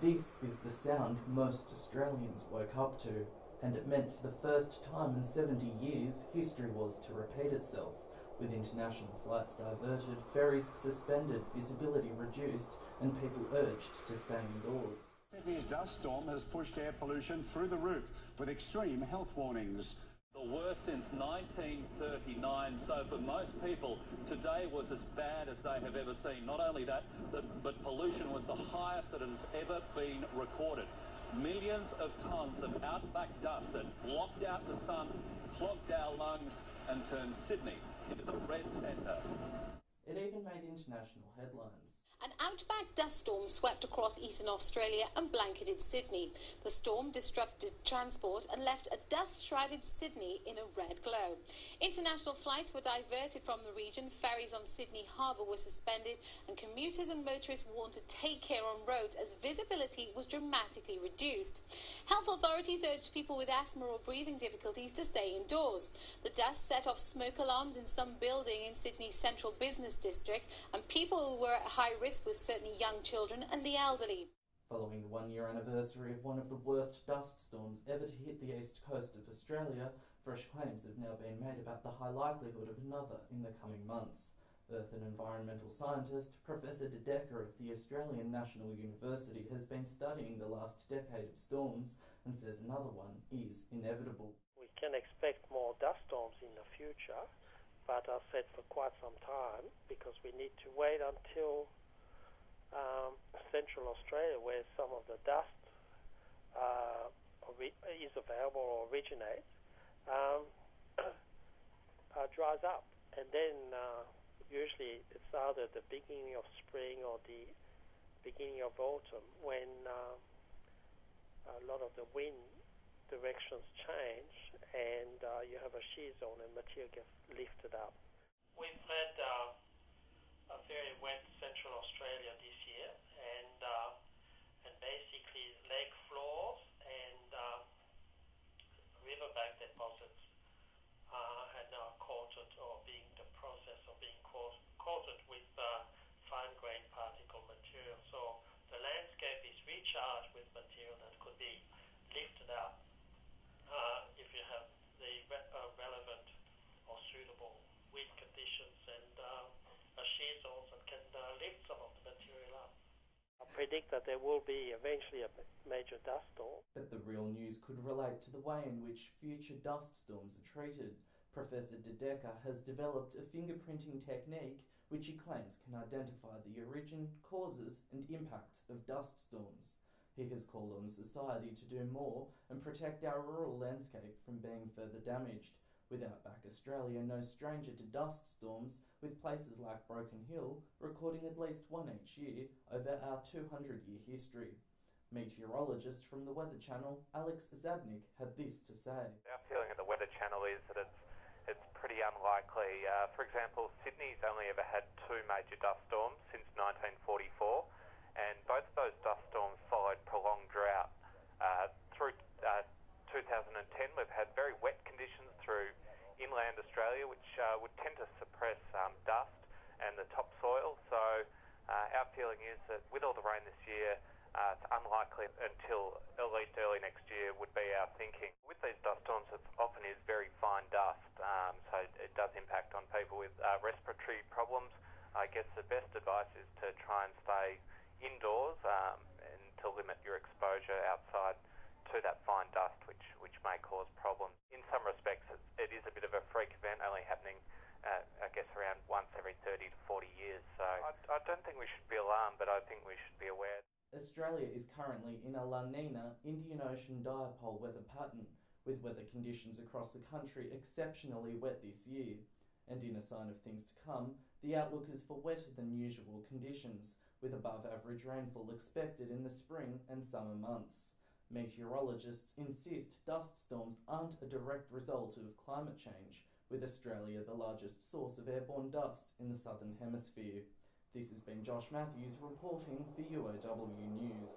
This is the sound most Australians woke up to, and it meant for the first time in 70 years history was to repeat itself, with international flights diverted, ferries suspended, visibility reduced, and people urged to stay indoors. Sydney's dust storm has pushed air pollution through the roof, with extreme health warnings. The worst since 1939, so for most people, today was as bad as they have ever seen. Not only that, but pollution was the highest that has ever been recorded. Millions of tonnes of outback dust that blocked out the sun, clogged our lungs and turned Sydney into the red centre. It even made international headlines. An outback dust storm swept across eastern Australia and blanketed Sydney. The storm disrupted transport and left a dust-shrouded Sydney in a red glow. International flights were diverted from the region, ferries on Sydney Harbour were suspended, and commuters and motorists warned to take care on roads as visibility was dramatically reduced. Health authorities urged people with asthma or breathing difficulties to stay indoors. The dust set off smoke alarms in some building in Sydney's central business district, and people who were at high risk were certainly young children and the elderly. Following the one-year anniversary of one of the worst dust storms ever to hit the east coast of Australia, fresh claims have now been made about the high likelihood of another in the coming months. Earth and environmental scientist Professor De Decker of the Australian National University has been studying the last decade of storms and says another one is inevitable. We can expect more dust storms in the future, but I've said for quite some time, because we need to wait until Central Australia, where some of the dust is available or originates, dries up, and then usually it's either the beginning of spring or the beginning of autumn when a lot of the wind directions change and you have a shear zone and material gets lifted up. We've had a very wet Central Australia this year, and basically lake floors and riverbank deposits had now coated or being the process of being coated with fine-grained particle material. So the landscape is recharged with material that could be lifted out if you have the relevant or suitable wind conditions and shear zones that can lift some of the material up. I predict that there will be eventually a major dust storm. But the real news could relate to the way in which future dust storms are treated. Professor De Decker has developed a fingerprinting technique which he claims can identify the origin, causes and impacts of dust storms. He has called on society to do more and protect our rural landscape from being further damaged. With Outback Australia no stranger to dust storms, with places like Broken Hill recording at least one each year over our 200-year history. Meteorologist from the Weather Channel, Alex Zadnik, had this to say. Our feeling at the Weather Channel is that it's pretty unlikely. For example, Sydney's only ever had two major dust storms since 1944, and both of those dust storms followed prolonged drought. Through 2010, we've had very wet conditions through inland Australia, which would tend to suppress dust and the topsoil. So our feeling is that with all the rain this year, it's unlikely until at least early next year would be our thinking. With these dust storms, it often is very fine dust, so it does impact on people with respiratory problems. I guess the best advice is to try and stay indoors and to limit your exposure outside to that fine dust, which may cause problems. In some respects, it is a bit of a freak event, only happening, I guess, around once every 30 to 40 years. So I don't think we should be alarmed, but I think we should be aware. Australia is currently in a La Nina Indian Ocean dipole weather pattern, with weather conditions across the country exceptionally wet this year. And in a sign of things to come, the outlook is for wetter than usual conditions, with above average rainfall expected in the spring and summer months. Meteorologists insist dust storms aren't a direct result of climate change, with Australia the largest source of airborne dust in the southern hemisphere. This has been Josh Mathews reporting for UOW News.